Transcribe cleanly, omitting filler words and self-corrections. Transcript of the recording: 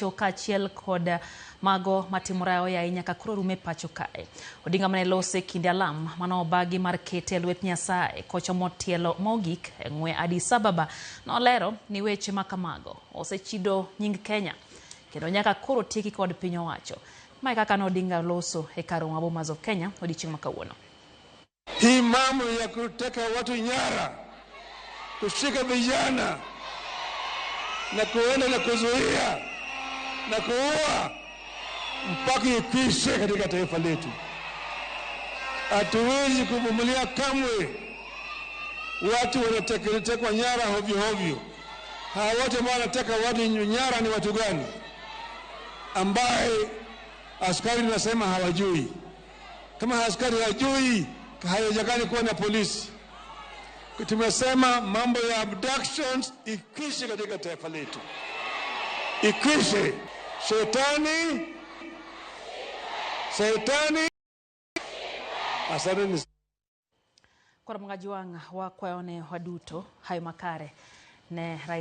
maricho kachiel kod mago matimorao ya nyaka koro rume pacho kae. Odinga mane lose kinde alam mano bagi mar kete lwet Nyasaye kocho motielo mogik ng'we Addis Ababa nolero ni weche makamago osechido nying Kenya kendo nyaka koro tieki kod piny owacho. Mae kaka Odinga loso e kar ng'abo mazo Kenya odiochieng' makawuono. Hii mambo ya kuteka watu nyara, kushika vijana na kuenda na kuzuia na kuua mpaka ikishe katika taifa letu. Hatuwezi kuvumilia kamwe watu wanatekwa nyara hovyo hovyo. Hawa wote ambao wanateka watu nyara ni watu gani? Ambaye askari nasema hawajui. Kama askari hajui, haiwezekani kuwa na polisi. Tumesema mambo ya abductions ikishe katika taifa letu. Ikishe. Shetani. Asante. Kwa mwangaji wanga wakwa one waduto hayo makare ne